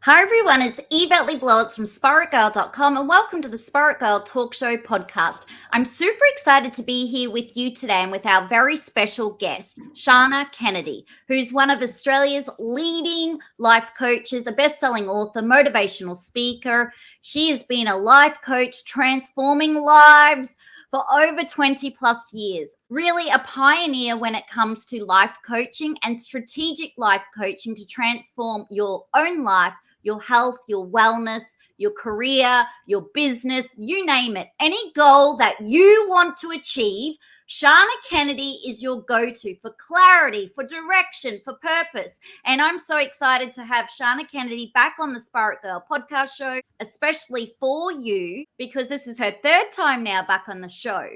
Hi everyone, it's Yvette Blowitz from SPAITGIRL.com and welcome to the SPAITGIRL Talk Show podcast. I'm super excited to be here with you today and with our very special guest, Shannah Kennedy, who's one of Australia's leading life coaches, a best-selling author, motivational speaker. She has been a life coach transforming lives for over 20 plus years. Really a pioneer when it comes to life coaching and strategic life coaching to transform your own life, your health, your wellness, your career, your business, you name it. Any goal that you want to achieve, Shannah Kennedy is your go-to for clarity, for direction, for purpose. And I'm so excited to have Shannah Kennedy back on the Spirit Girl podcast show, especially for you, because this is her third time now back on the show.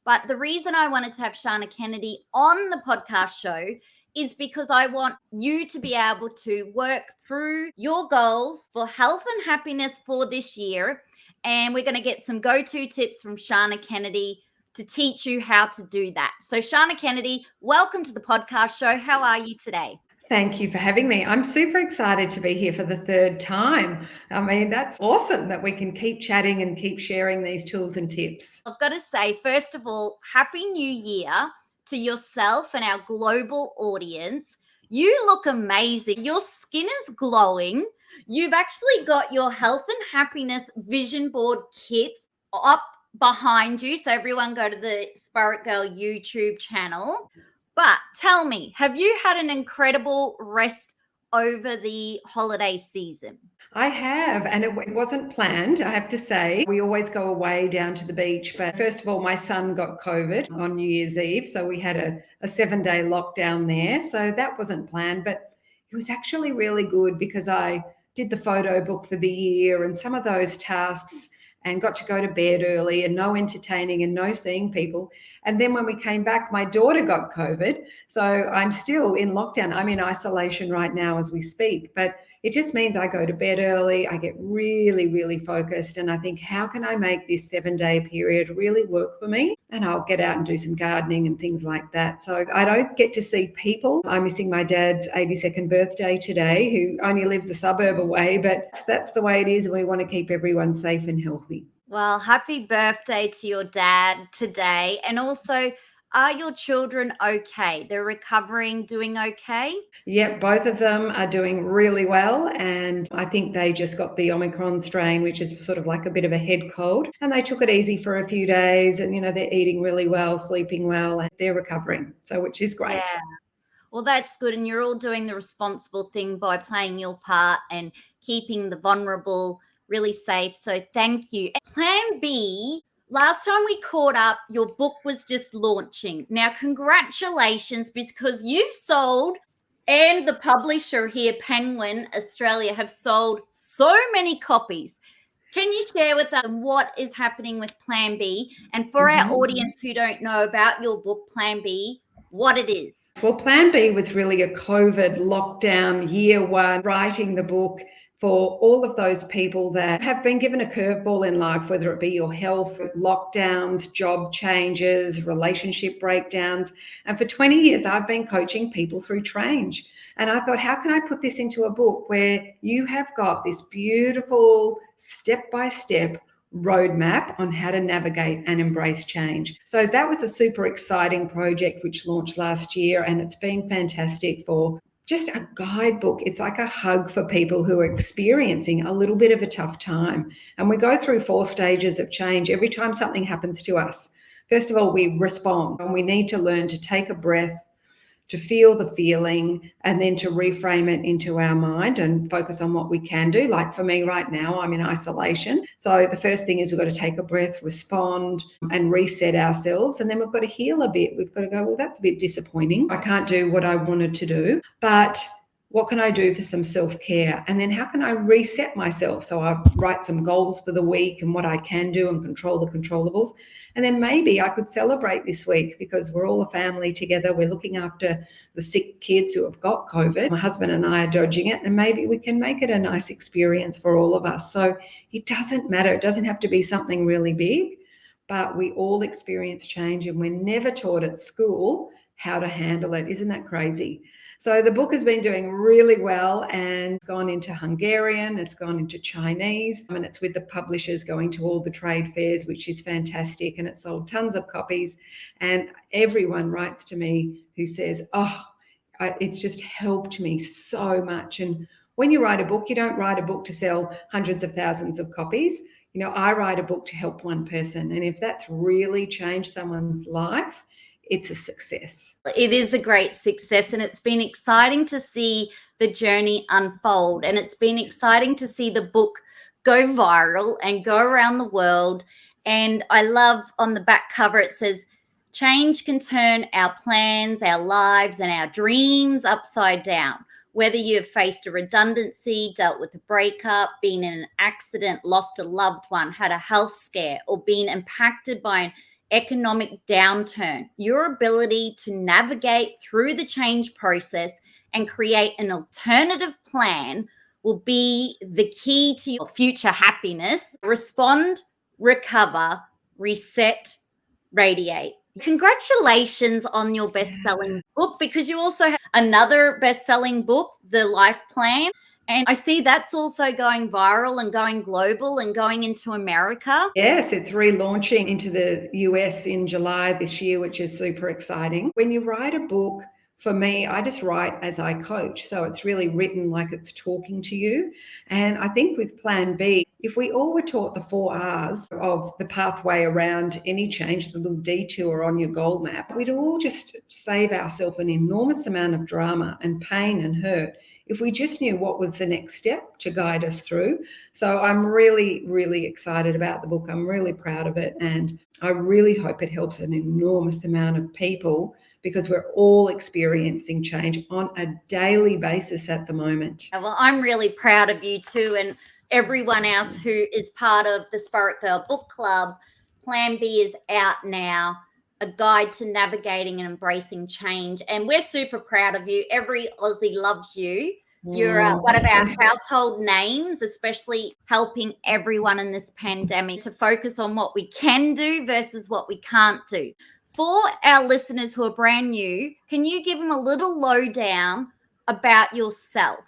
But the reason I wanted to have Shannah Kennedy on the podcast show is because I want you to be able to work through your goals for health and happiness for this year. And we're going to get some go-to tips from Shannah Kennedy to teach you how to do that. So Shannah Kennedy, welcome to the podcast show. How are you today? Thank you for having me. I'm super excited to be here for the third time. I mean, that's awesome that we can keep chatting and keep sharing these tools and tips. I've got to say, first of all, Happy New Year to yourself and our global audience. You look amazing. Your skin is glowing. You've actually got your health and happiness vision board kit up behind you. So everyone go to the Spirit Girl YouTube channel. But tell me, have you had an incredible rest over the holiday season? I have, and it wasn't planned, I have to say. We always go away down to the beach, but first of all, my son got COVID on New Year's Eve, so we had a 7-day lockdown there. So that wasn't planned, but it was actually really good because I did the photo book for the year and some of those tasks and got to go to bed early and no entertaining and no seeing people. And then when we came back, my daughter got COVID. So I'm still in lockdown. I'm in isolation right now as we speak, but it just means I go to bed early. I get really, really focused. And I think, how can I make this 7-day period really work for me? And I'll get out and do some gardening and things like that. So I don't get to see people. I'm missing my dad's 82nd birthday today, who only lives a suburb away, but that's the way it is. And we want to keep everyone safe and healthy. Well, happy birthday to your dad today. And also, are your children okay? They're recovering, doing okay? Yep, both of them are doing really well. And I think they just got the Omicron strain, which is sort of like a bit of a head cold. And they took it easy for a few days. And, they're eating really well, sleeping well, and they're recovering. So, which is great. Yeah. Well, that's good. And you're all doing the responsible thing by playing your part and keeping the vulnerable really safe. So thank you. Plan B, last time we caught up, your book was just launching. Now, congratulations, because you've sold, and the publisher here, Penguin Australia, have sold so many copies. Can you share with us what is happening with Plan B? And for our audience who don't know about your book, Plan B, what it is? Well, Plan B was really a COVID lockdown year one, writing the book for all of those people that have been given a curveball in life, whether it be your health, lockdowns, job changes, relationship breakdowns. And for 20 years, I've been coaching people through change. And I thought, how can I put this into a book where you have got this beautiful step-by-step roadmap on how to navigate and embrace change? So that was a super exciting project which launched last year, and it's been fantastic for just a guidebook. It's like a hug for people who are experiencing a little bit of a tough time. And we go through 4 stages of change every time something happens to us. First of all, we respond, and we need to learn to take a breath, to feel the feeling, and then to reframe it into our mind and focus on what we can do. Like for me right now, I'm in isolation. So the first thing is we've got to take a breath, respond, and reset ourselves. And then we've got to heal a bit. We've got to go, well, that's a bit disappointing. I can't do what I wanted to do, but what can I do for some self-care? And then how can I reset myself? So I write some goals for the week and what I can do and control the controllables. And then maybe I could celebrate this week because we're all a family together. We're looking after the sick kids who have got COVID. My husband and I are dodging it, and maybe we can make it a nice experience for all of us. So it doesn't matter. It doesn't have to be something really big, but we all experience change, and we're never taught at school how to handle it. Isn't that crazy? So the book has been doing really well and gone into Hungarian, it's gone into Chinese, and it's with the publishers going to all the trade fairs, which is fantastic. And it's sold tons of copies. And everyone writes to me who says, it's just helped me so much. And when you write a book, you don't write a book to sell hundreds of thousands of copies. I write a book to help one person. And if that's really changed someone's life, it's a success. It is a great success, and it's been exciting to see the journey unfold. And it's been exciting to see the book go viral and go around the world. And I love on the back cover, it says, change can turn our plans, our lives, and our dreams upside down. Whether you've faced a redundancy, dealt with a breakup, been in an accident, lost a loved one, had a health scare, or been impacted by an economic downturn, your ability to navigate through the change process and create an alternative plan will be the key to your future happiness. Respond, recover, reset, radiate. Congratulations on your best-selling book, because you also have another best-selling book, The Life Plan. And I see that's also going viral and going global and going into America. Yes, it's relaunching into the US in July this year, which is super exciting. When you write a book, for me, I just write as I coach. So it's really written like it's talking to you. And I think with Plan B, if we all were taught the 4 R's of the pathway around any change, the little detour on your goal map, we'd all just save ourselves an enormous amount of drama and pain and hurt if we just knew what was the next step to guide us through. So I'm really, really excited about the book. I'm really proud of it. And I really hope it helps an enormous amount of people, because we're all experiencing change on a daily basis at the moment. Well, I'm really proud of you too, and everyone else who is part of the Spirit Girl Book Club. Plan B is out now, a guide to navigating and embracing change. And we're super proud of you. Every Aussie loves you. You're one of our household names, especially helping everyone in this pandemic to focus on what we can do versus what we can't do. For our listeners who are brand new, can you give them a little lowdown about yourself?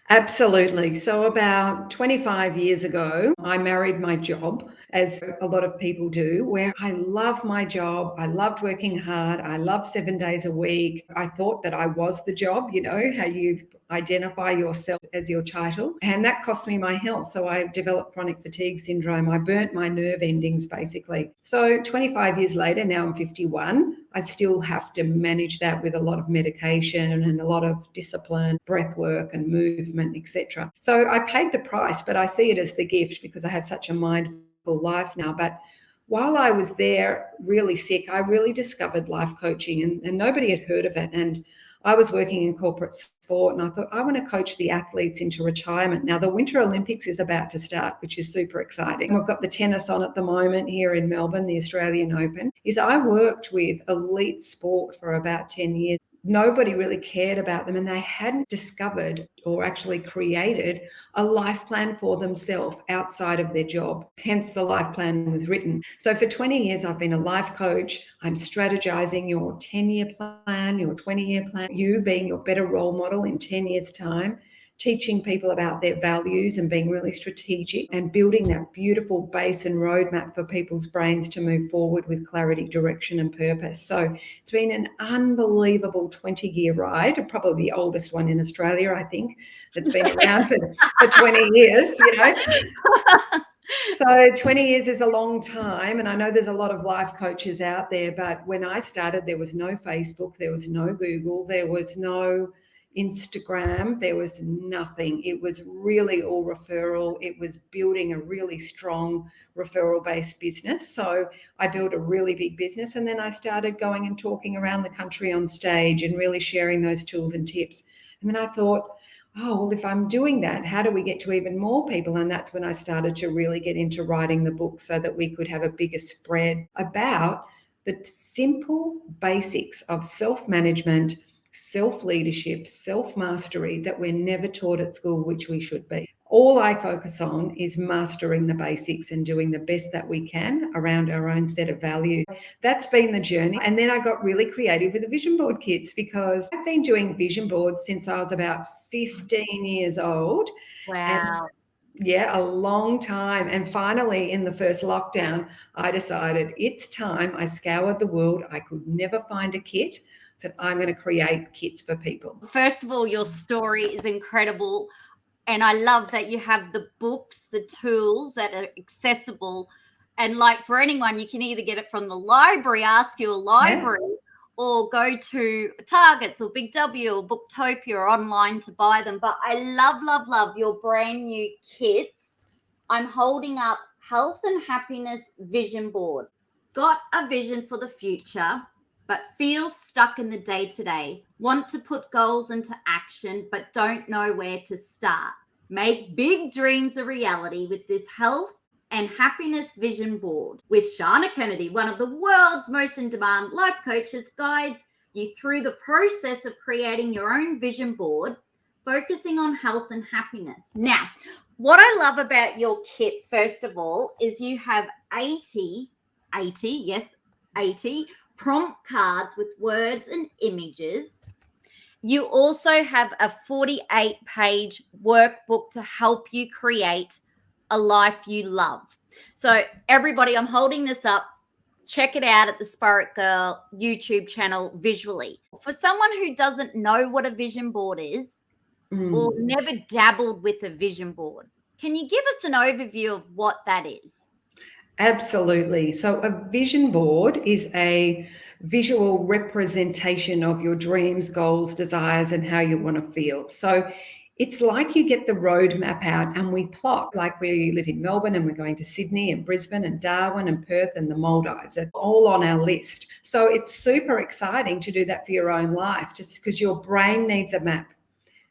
Absolutely. So about 25 years ago, I married my job, as a lot of people do, where I love my job. I loved working hard. I loved 7 days a week. I thought that I was the job, how you identify yourself as your title. And that cost me my health. So I developed chronic fatigue syndrome. I burnt my nerve endings, basically. So 25 years later, now I'm 51, I still have to manage that with a lot of medication and a lot of discipline, breath work and movement, etc. So I paid the price, but I see it as the gift because I have such a mindful life now. But while I was there really sick, I really discovered life coaching, and nobody had heard of it. And I was working in corporate sport, and I thought, I want to coach the athletes into retirement. Now, the Winter Olympics is about to start, which is super exciting. We've got the tennis on at the moment here in Melbourne, the Australian Open. I worked with elite sport for about 10 years. Nobody really cared about them, and they hadn't discovered or actually created a life plan for themselves outside of their job. Hence, the life plan was written. So for 20 years, I've been a life coach. I'm strategizing your 10-year plan, your 20-year plan, you being your better role model in 10 years' time, teaching people about their values and being really strategic and building that beautiful base and roadmap for people's brains to move forward with clarity, direction, and purpose. So it's been an unbelievable 20-year ride, probably the oldest one in Australia, I think, that's been around for 20 years, So 20 years is a long time, and I know there's a lot of life coaches out there, but when I started, there was no Facebook, there was no Google, there was no Instagram, there was nothing. It was really all referral. It was building a really strong referral-based business. So I built a really big business, and then I started going and talking around the country on stage and really sharing those tools and tips. And then I thought, oh, well, if I'm doing that, how do we get to even more people? And that's when I started to really get into writing the book so that we could have a bigger spread about the simple basics of self-management, self-leadership, self-mastery that we're never taught at school, which we should be. All I focus on is mastering the basics and doing the best that we can around our own set of values. That's been the journey. And then I got really creative with the vision board kits, because I've been doing vision boards since I was about 15 years old. Wow. Yeah, a long time. And finally, in the first lockdown, I decided it's time. I scoured the world. I could never find a kit. I said, I'm going to create kits for people. First of all, your story is incredible. And I love that you have the books, the tools that are accessible. And like for anyone, you can either get it from the library, ask your library, or go to Targets or Big W or Booktopia or online to buy them. But I love your brand new kits. I'm holding up Health and Happiness Vision Board. Got a vision for the future, but feel stuck in the day-to-day. Want to put goals into action, but don't know where to start. Make big dreams a reality with this Health and Happiness Vision Board. With Shannah Kennedy, one of the world's most in-demand life coaches, guides you through the process of creating your own vision board, focusing on health and happiness. Now, what I love about your kit, first of all, is you have 80 prompt cards with words and images. You also have a 48-page workbook to help you create a life you love. So everybody, I'm holding this up. Check it out at the SPAITGIRL YouTube channel visually. For someone who doesn't know what a vision board is or never dabbled with a vision board, can you give us an overview of what that is? Absolutely. So a vision board is a visual representation of your dreams, goals, desires, and how you want to feel. So it's like you get the roadmap out and we plot, like we live in Melbourne and we're going to Sydney and Brisbane and Darwin and Perth and the Maldives. That's all on our list. So it's super exciting to do that for your own life, just because your brain needs a map.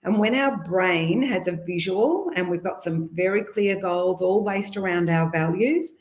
And when our brain has a visual and we've got some very clear goals, all based around our values,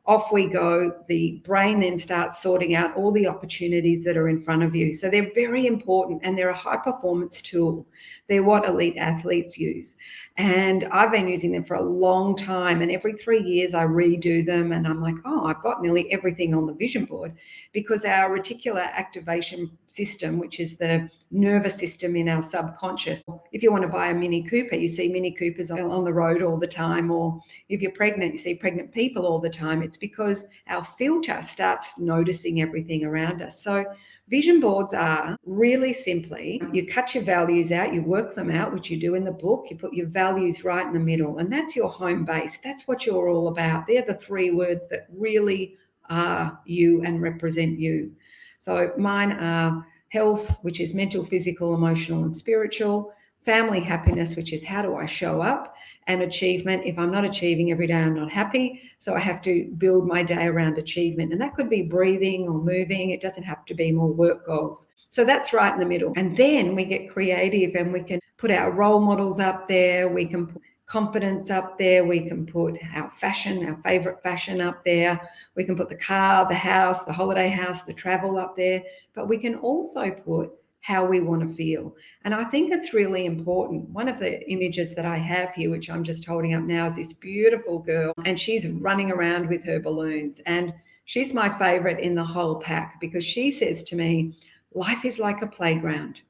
off we go. The brain then starts sorting out all the opportunities that are in front of you. So they're very important, and they're a high performance tool. They're what elite athletes use. And I've been using them for a long time. And every 3 years I redo them. And I'm like, oh, I've got nearly everything on the vision board, because our reticular activation system, which is the nervous system in our subconscious. If you want to buy a Mini Cooper, you see Mini Coopers on the road all the time. Or if you're pregnant, you see pregnant people all the time. It's because our filter starts noticing everything around us. So vision boards are really simply, you cut your values out, you work them out, which you do in the book, you put your values right in the middle, and that's your home base. That's what you're all about. They're the 3 words that really are you and represent you. So mine are health, which is mental, physical, emotional, and spiritual. Family happiness, which is how do I show up? And achievement. If I'm not achieving every day, I'm not happy. So I have to build my day around achievement. And that could be breathing or moving. It doesn't have to be more work goals. So that's right in the middle. And then we get creative and we can put our role models up there. We can put confidence up there. We can put our fashion, our favorite fashion up there. We can put the car, the house, the holiday house, the travel up there. But we can also put how we want to feel. And I think it's really important. One of the images that I have here, which I'm just holding up now, is this beautiful girl, and she's running around with her balloons. And she's my favorite in the whole pack, because she says to me, life is like a playground.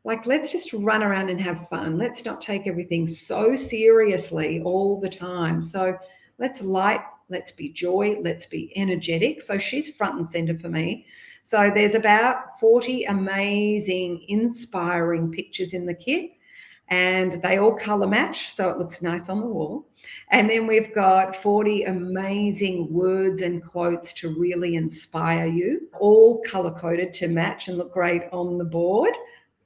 Like, let's just run around and have fun. Let's not take everything so seriously all the time. So let's light, let's be joy, let's be energetic. So she's front and center for me. So there's about 40 amazing, inspiring pictures in the kit, and they all color match, so it looks nice on the wall. And then we've got 40 amazing words and quotes to really inspire you, all color coded to match and look great on the board.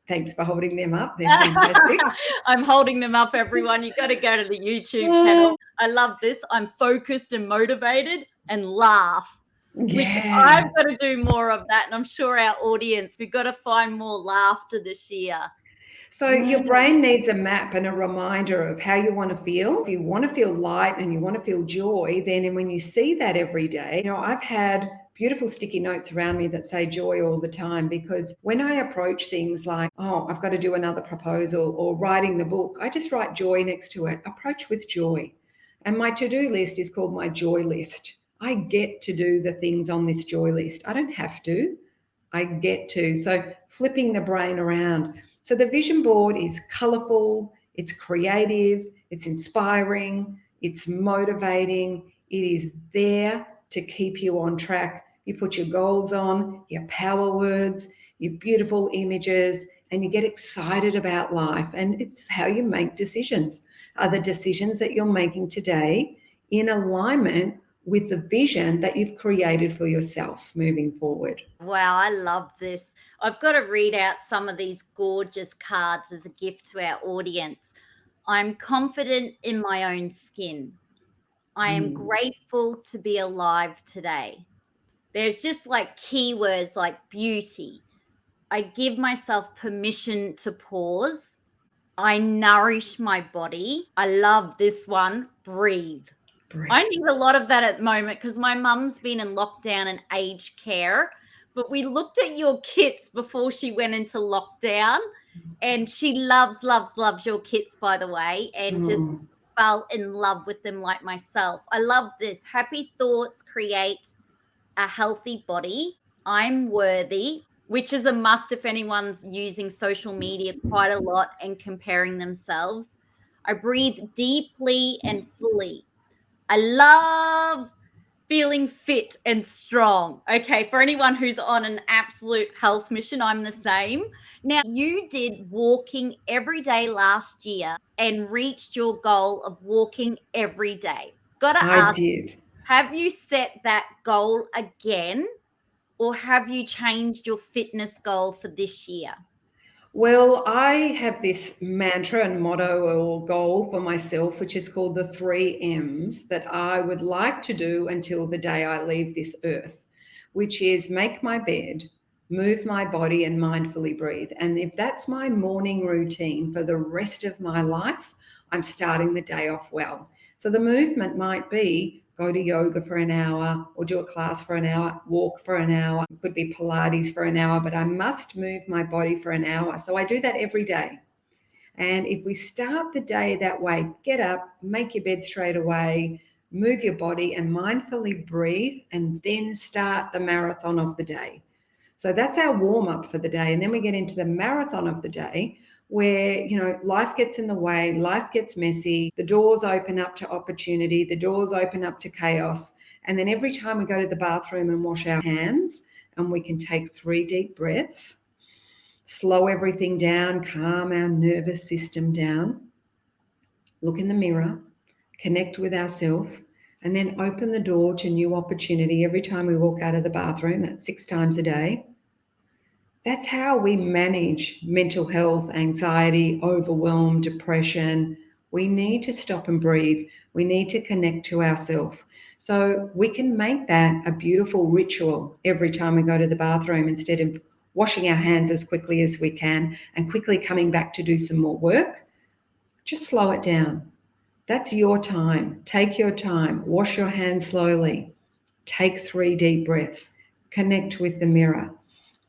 Thanks for holding them up. They're fantastic. I'm holding them up, everyone. You've got to go to the YouTube channel. I love this. I'm focused and motivated and laugh. Which I've got to do more of that. And I'm sure our audience, we've got to find more laughter this year. So your brain needs a map and a reminder of how you want to feel. If you want to feel light and you want to feel joy, then when you see that every day, I've had beautiful sticky notes around me that say joy all the time, because when I approach things like, oh, I've got to do another proposal or writing the book, I just write joy next to it. Approach with joy. And my to-do list is called my joy list. I get to do the things on this joy list. I don't have to. I get to. So flipping the brain around. So the vision board is colorful, it's creative, it's inspiring, it's motivating. It is there to keep you on track. You put your goals on, your power words, your beautiful images, and you get excited about life. And it's how you make decisions. Are the decisions that you're making today in alignment with the vision that you've created for yourself moving forward? Wow, I love this. I've got to read out some of these gorgeous cards as a gift to our audience. I'm confident in my own skin. I am grateful to be alive today. There's just like keywords like beauty. I give myself permission to pause. I nourish my body. I love this one. Breathe. I need a lot of that at the moment because my mum's been in lockdown and aged care. But we looked at your kits before she went into lockdown, and she loves, loves, loves your kits, by the way, and just fell in love with them like myself. I love this. Happy thoughts create a healthy body. I'm worthy, which is a must if anyone's using social media quite a lot and comparing themselves. I breathe deeply and fully. I love feeling fit and strong. Okay, for anyone who's on an absolute health mission, I'm the same. Now, you did walking every day last year and reached your goal of walking every day. Gotta I ask, did. have you set that goal again, or have you changed your fitness goal for this year? Well, I have this mantra and motto or goal for myself, which is called the 3 M's, that I would like to do until the day I leave this earth, which is make my bed, move my body, and mindfully breathe. And if that's my morning routine for the rest of my life, I'm starting the day off well. So the movement might be go to yoga for an hour or do a class for an hour, walk for an hour. It could be Pilates for an hour, but I must move my body for an hour. So I do that every day. And if we start the day that way, get up, make your bed straight away, move your body and mindfully breathe, and then start the marathon of the day. So that's our warm up for the day. And then we get into the marathon of the day where, life gets in the way, life gets messy, the doors open up to opportunity, the doors open up to chaos. And then every time we go to the bathroom and wash our hands, and we can take 3 deep breaths, slow everything down, calm our nervous system down, look in the mirror, connect with ourselves, and then open the door to new opportunity every time we walk out of the bathroom. That's 6 times a day. That's how we manage mental health, anxiety, overwhelm, depression. We need to stop and breathe. We need to connect to ourselves. So we can make that a beautiful ritual every time we go to the bathroom, instead of washing our hands as quickly as we can and quickly coming back to do some more work. Just slow it down. That's your time. Take your time. Wash your hands slowly. Take 3 deep breaths. Connect with the mirror.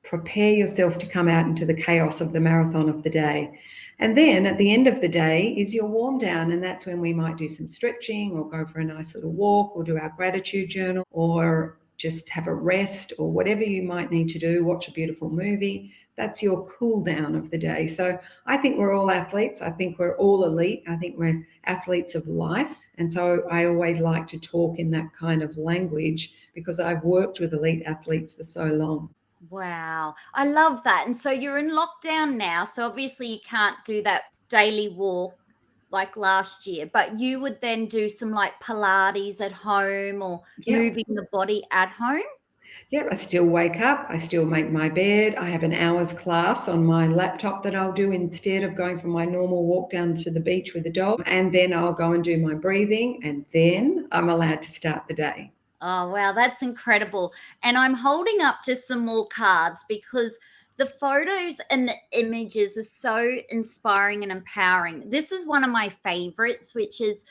Prepare yourself to come out into the chaos of the marathon of the day. And then at the end of the day is your warm down. And that's when we might do some stretching or go for a nice little walk or do our gratitude journal or just have a rest or whatever you might need to do, watch a beautiful movie. That's your cool down of the day. So I think we're all athletes. I think we're all elite. I think we're athletes of life. And so I always like to talk in that kind of language because I've worked with elite athletes for so long. Wow. I love that. And so you're in lockdown now. So obviously you can't do that daily walk like last year, but you would then do some like Pilates at home or moving the body at home. Yeah, I still wake up. I still make my bed. I have an hour's class on my laptop that I'll do instead of going for my normal walk down to the beach with the dog. And then I'll go and do my breathing. And then I'm allowed to start the day. Oh, wow. That's incredible. And I'm holding up just some more cards because The photos and the images are so inspiring and empowering. This is one of my favorites, which is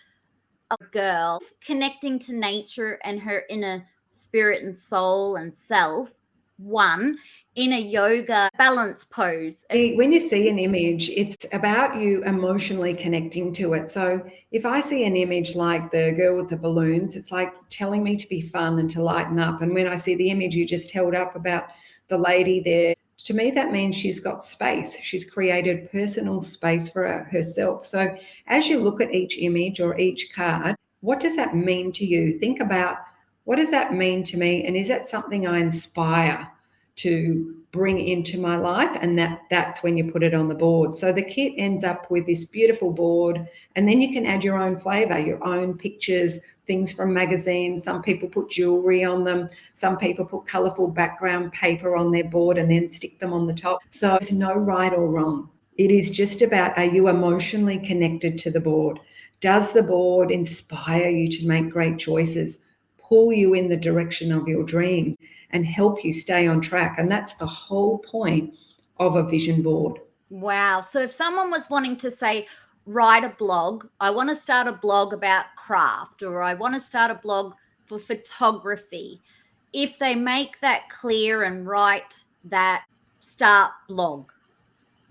a girl connecting to nature and her inner spirit and soul and self, one in a yoga balance pose. When you see an image, it's about you emotionally connecting to it. So if I see an image like the girl with the balloons, it's like telling me to be fun and to lighten up. And when I see the image you just held up about the lady there, to me, that means she's got space. She's created personal space for herself. So as you look at each image or each card, what does that mean to you? Think about, what does that mean to me? And is that something I inspire to bring into my life? And that's when you put it on the board. So the kit ends up with this beautiful board, and then you can add your own flavor, your own pictures, things from magazines. Some people put jewelry on them. Some people put colorful background paper on their board and then stick them on the top. So there's no right or wrong. It is just about, are you emotionally connected to the board? Does the board inspire you to make great choices, pull you in the direction of your dreams, and help you stay on track? And that's the whole point of a vision board. Wow. So if someone was wanting to say, write a blog, I want to start a blog about craft, or I want to start a blog for photography, if they make that clear and write that start blog,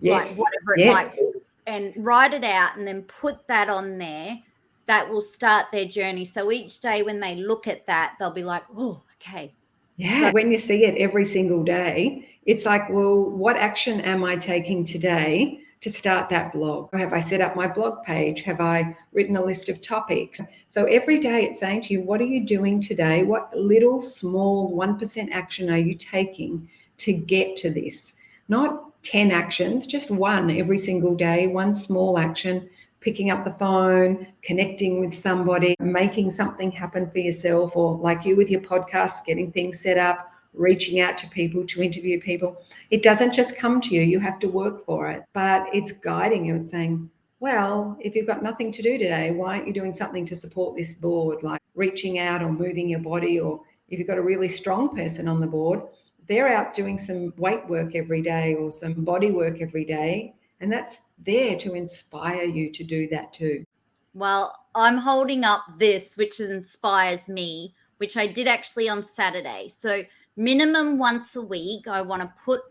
Yes, like whatever it might be, and write it out and then put that on there, that will start their journey. So each day when they look at that, they'll be like, oh, okay. Yeah, when you see it every single day, it's like, well, what action am I taking today to start that blog? Have I set up my blog page? Have I written a list of topics? So every day it's saying to you, what are you doing today? What little small 1% action are you taking to get to this? Not 10 actions, just one every single day, one small action. Picking up the phone, connecting with somebody, making something happen for yourself, or like you with your podcast, getting things set up, reaching out to people to interview people. It doesn't just come to you. You have to work for it, but it's guiding you and saying, well, if you've got nothing to do today, why aren't you doing something to support this board, like reaching out or moving your body? Or if you've got a really strong person on the board, they're out doing some weight work every day or some body work every day. And that's there to inspire you to do that too. Well, I'm holding up this, which inspires me, which I did actually on Saturday. So minimum once a week, I want to put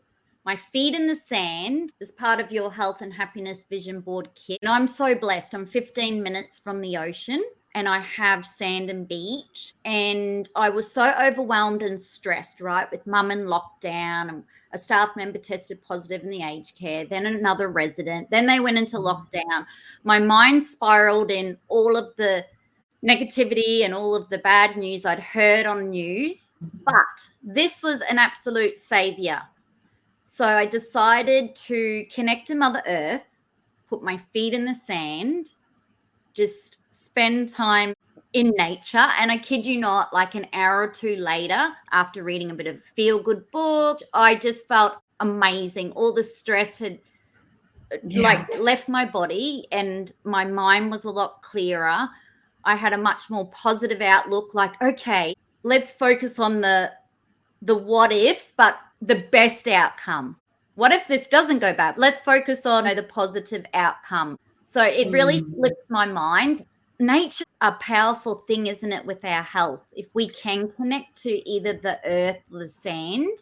my feet in the sand as part of your health and happiness vision board kit. And I'm so blessed. I'm 15 minutes from the ocean and I have sand and beach. And I was so overwhelmed and stressed, right, with mum in lockdown, and a staff member tested positive in the aged care, then another resident, then they went into lockdown. My mind spiraled in all of the negativity and all of the bad news I'd heard on news, but this was an absolute savior. So I decided to connect to Mother Earth, put my feet in the sand, just spend time in nature. And I kid you not, like an hour or two later, after reading a bit of a feel-good book, I just felt amazing. All the stress had like left my body and my mind was a lot clearer. I had a much more positive outlook, like, okay, let's focus on the what ifs, but the best outcome. What if this doesn't go bad? Let's focus on the positive outcome. So it really flipped my mind. Nature's a powerful thing, isn't it, with our health? If we can connect to either the earth or the sand.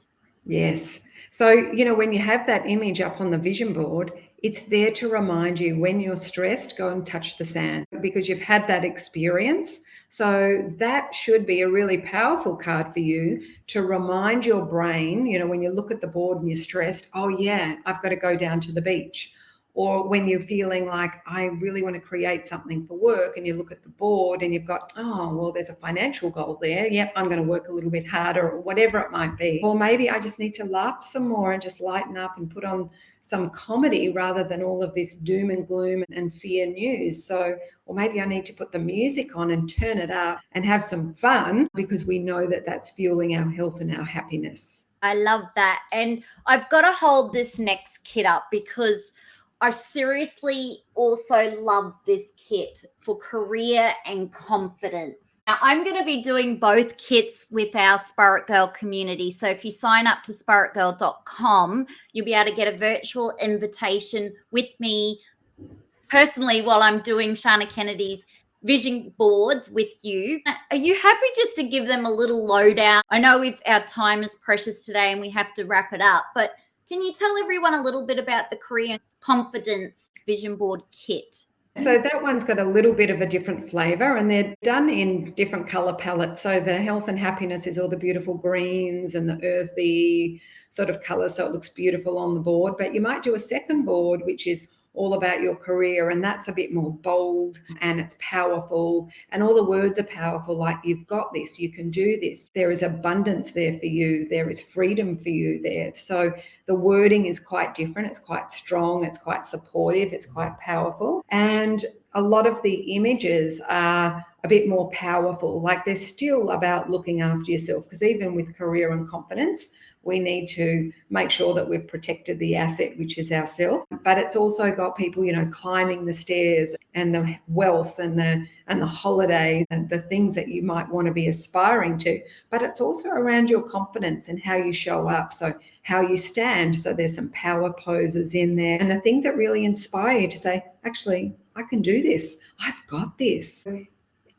Yes. So, when you have that image up on the vision board, it's there to remind you when you're stressed, go and touch the sand because you've had that experience. So that should be a really powerful card for you to remind your brain, when you look at the board and you're stressed, oh yeah, I've got to go down to the beach. Or when you're feeling like, I really want to create something for work, and you look at the board and you've got, oh, well, there's a financial goal there. Yep, I'm going to work a little bit harder, or whatever it might be. Or maybe I just need to laugh some more and just lighten up and put on some comedy rather than all of this doom and gloom and fear news. So, or maybe I need to put the music on and turn it up and have some fun because we know that that's fueling our health and our happiness. I love that. And I've got to hold this next kit up because I seriously also love this kit for career and confidence. Now, I'm going to be doing both kits with our Spirit Girl community. So if you sign up to spiritgirl.com, you'll be able to get a virtual invitation with me personally while I'm doing Shannah Kennedy's vision boards with you. Are you happy just to give them a little lowdown? I know our time is precious today and we have to wrap it up, but can you tell everyone a little bit about the Career Confidence Vision Board Kit? So that one's got a little bit of a different flavor, and they're done in different color palettes. So the health and happiness is all the beautiful greens and the earthy sort of colors, so it looks beautiful on the board. But you might do a second board, which is all about your career, and that's a bit more bold and it's powerful, and all the words are powerful, like you've got this, you can do this, there is abundance there for you, there is freedom for you there. So the wording is quite different, it's quite strong, it's quite supportive, it's quite powerful, and a lot of the images are a bit more powerful. Like they're still about looking after yourself, because even with career and confidence, we need to make sure that we've protected the asset, which is ourself. But it's also got people, climbing the stairs, and the wealth and the holidays and the things that you might want to be aspiring to. But it's also around your confidence and how you show up. So how you stand. So there's some power poses in there, and the things that really inspire you to say, actually, I can do this. I've got this.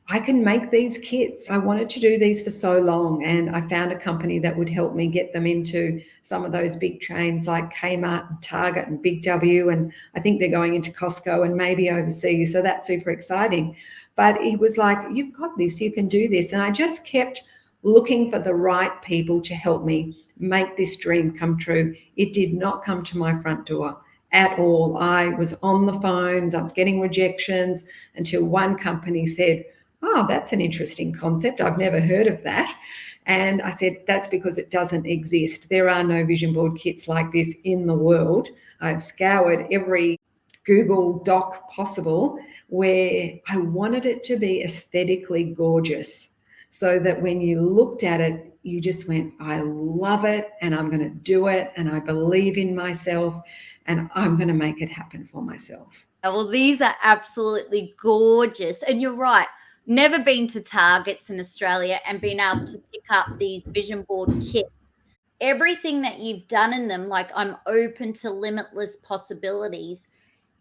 I can make these kits. I wanted to do these for so long, and I found a company that would help me get them into some of those big chains like Kmart and Target and Big W, and I think they're going into Costco and maybe overseas, so that's super exciting. But it was like, you've got this, you can do this, and I just kept looking for the right people to help me make this dream come true. It did not come to my front door at all. I was on the phones, I was getting rejections, until one company said, oh, that's an interesting concept. I've never heard of that. And I said, that's because it doesn't exist. There are no vision board kits like this in the world. I've scoured every Google Doc possible where I wanted it to be aesthetically gorgeous, so that when you looked at it, you just went, I love it, and I'm going to do it, and I believe in myself, and I'm going to make it happen for myself. Well, these are absolutely gorgeous. And you're right. Never been to Targets in Australia and been able to pick up these vision board kits. Everything that you've done in them, like, I'm open to limitless possibilities.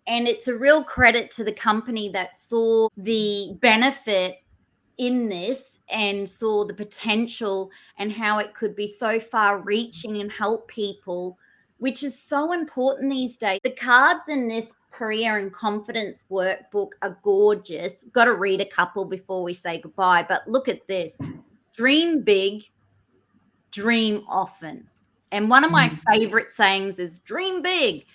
And it's a real credit to the company that saw the benefit in this and saw the potential and how it could be so far reaching and help people, which is so important these days. The cards in this career and confidence workbook are gorgeous. Got to read a couple before we say goodbye, but look at this. Dream big, dream often. And one of my favorite sayings is dream big.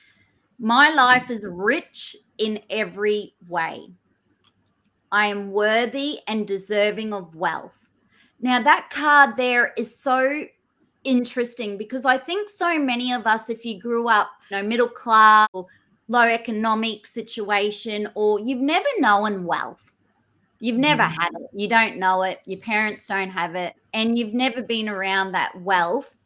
My life is rich in every way. I am worthy and deserving of wealth. Now, that card there is so interesting, because I think so many of us, if you grew up, middle class or low economic situation, or you've never known wealth, you've never had it, you don't know it, your parents don't have it, and you've never been around that wealth,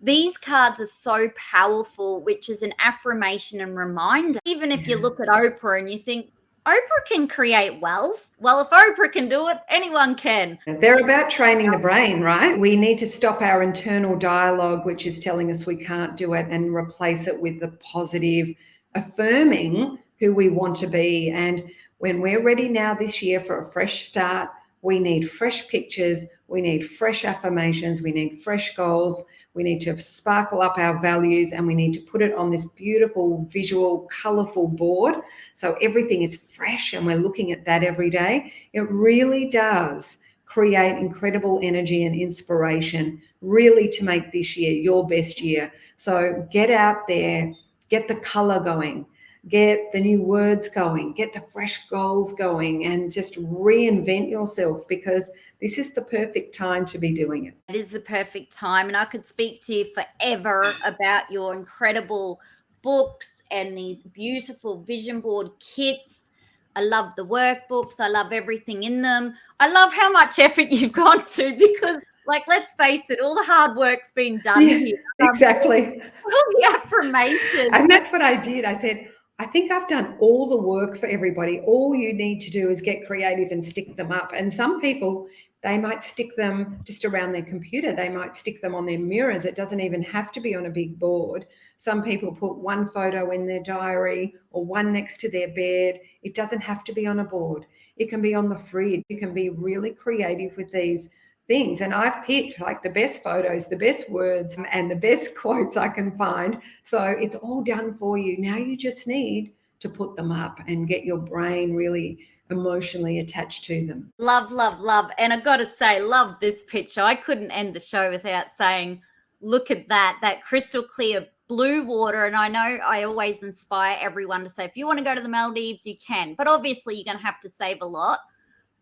these cards are so powerful, which is an affirmation and reminder. Even if you look at Oprah and you think, Oprah can create wealth. Well, if Oprah can do it, anyone can. They're about training the brain, right? We need to stop our internal dialogue, which is telling us we can't do it, and replace it with the positive, affirming who we want to be. And when we're ready now this year for a fresh start, we need fresh pictures, we need fresh affirmations, we need fresh goals. We need to sparkle up our values, and we need to put it on this beautiful, visual, colorful board. So everything is fresh and we're looking at that every day. It really does create incredible energy and inspiration, really, to make this year your best year. So get out there, get the color going, get the new words going, get the fresh goals going, and just reinvent yourself, because this is the perfect time to be doing it. It is the perfect time. And I could speak to you forever about your incredible books and these beautiful vision board kits. I love the workbooks. I love everything in them. I love how much effort you've gone to, because, let's face it, all the hard work's been done here. Exactly. All the affirmations. And that's what I did. I said, I think I've done all the work for everybody. All you need to do is get creative and stick them up. And some people, they might stick them just around their computer. They might stick them on their mirrors. It doesn't even have to be on a big board. Some people put one photo in their diary or one next to their bed. It doesn't have to be on a board. It can be on the fridge. You can be really creative with these things. And I've picked like the best photos, the best words, and the best quotes I can find. So it's all done for you. Now you just need to put them up and get your brain really emotionally attached to them. Love, love, love. And I got to say, love this picture. I couldn't end the show without saying, look at that crystal clear blue water. And I know I always inspire everyone to say, if you want to go to the Maldives, you can. But obviously, you're going to have to save a lot.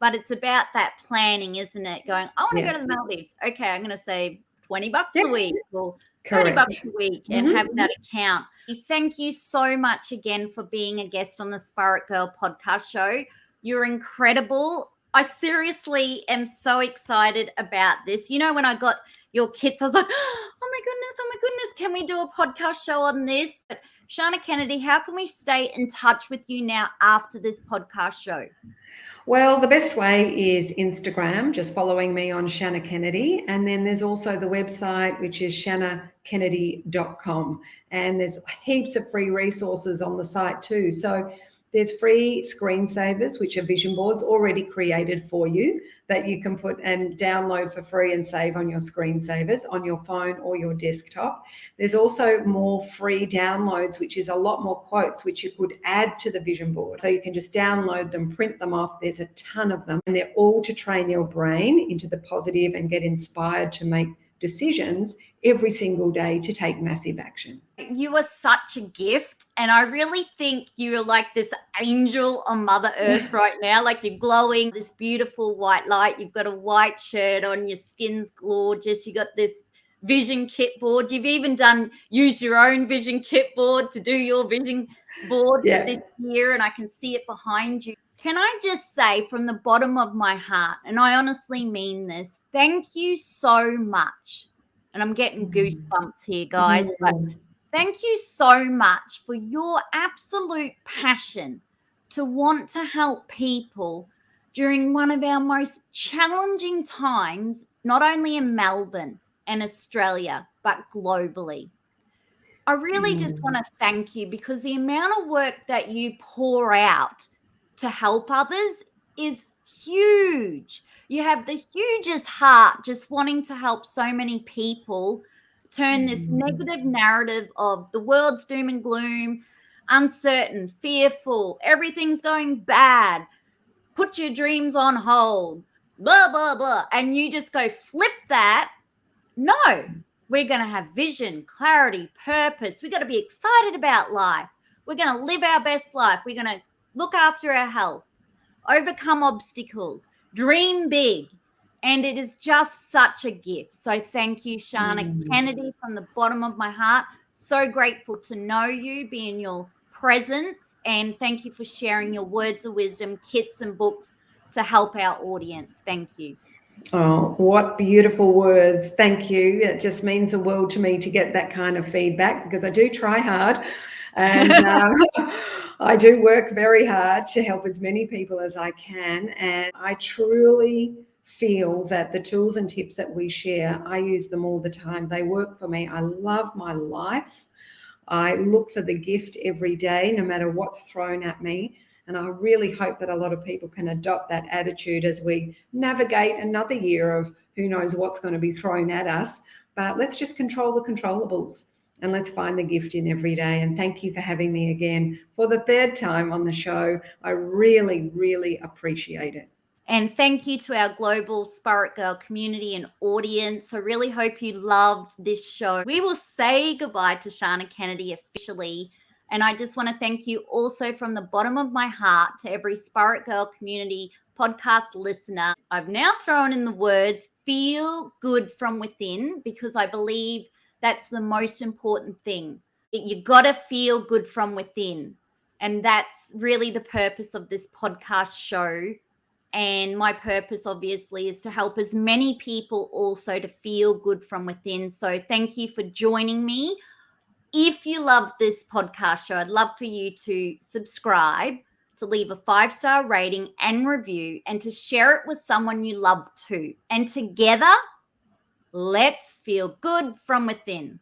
But it's about that planning, isn't it? Going, I want to go to the Maldives. Okay, I'm going to save $20 a week or $30 a week and have that account. Thank you so much again for being a guest on the Spirit Girl podcast show. You're incredible. I seriously am so excited about this. You know, when I got your kits, I was like, oh my goodness, can we do a podcast show on this? But Shannah Kennedy, how can we stay in touch with you now after this podcast show? Well, the best way is Instagram, just following me on Shannah Kennedy. And then there's also the website, which is shannahkennedy.com. And there's heaps of free resources on the site too. So there's free screensavers, which are vision boards already created for you that you can put and download for free and save on your screensavers on your phone or your desktop. There's also more free downloads, which is a lot more quotes, which you could add to the vision board. So you can just download them, print them off. There's a ton of them, and they're all to train your brain into the positive and get inspired to make decisions every single day to take massive action. You are such a gift, and I really think you're like this angel on Mother Earth right now. Like, you're glowing, this beautiful white light. You've got a white shirt on, your skin's gorgeous. You got this vision kit board. You've even use your own vision kit board to do your vision board for this year, and I can see it behind you. Can I just say from the bottom of my heart, and I honestly mean this, thank you so much. And I'm getting goosebumps here, guys, but thank you so much for your absolute passion to want to help people during one of our most challenging times, not only in Melbourne and Australia, but globally. I really just want to thank you, because the amount of work that you pour out to help others is huge. You have the hugest heart, just wanting to help so many people turn this negative narrative of the world's doom and gloom, uncertain, fearful, everything's going bad, put your dreams on hold, blah, blah, blah. And you just go flip that. No, we're going to have vision, clarity, purpose. We've got to be excited about life. We're going to live our best life. We're going to look after our health, overcome obstacles, dream big. And it is just such a gift. So thank you, Shannah Kennedy, from the bottom of my heart. So grateful to know you, be in your presence. And thank you for sharing your words of wisdom, kits and books to help our audience. Thank you. Oh, what beautiful words. Thank you. It just means the world to me to get that kind of feedback, because I do try hard. And I do work very hard to help as many people as I can. And I truly feel that the tools and tips that we share, I use them all the time. They work for me. I love my life. I look for the gift every day, no matter what's thrown at me. And I really hope that a lot of people can adopt that attitude as we navigate another year of who knows what's going to be thrown at us. But let's just control the controllables. And let's find the gift in every day. And thank you for having me again for the third time on the show. I really, really appreciate it. And thank you to our global Spirit Girl community and audience. I really hope you loved this show. We will say goodbye to Shannah Kennedy officially. And I just want to thank you also from the bottom of my heart to every Spirit Girl community podcast listener. I've now thrown in the words feel good from within, because I believe that's the most important thing. You got to feel good from within. And that's really the purpose of this podcast show. And my purpose, obviously, is to help as many people also to feel good from within. So thank you for joining me if you love this podcast show, I'd love for you to subscribe, to leave a 5-star rating and review, and to share it with someone you love too. And together, let's feel good from within.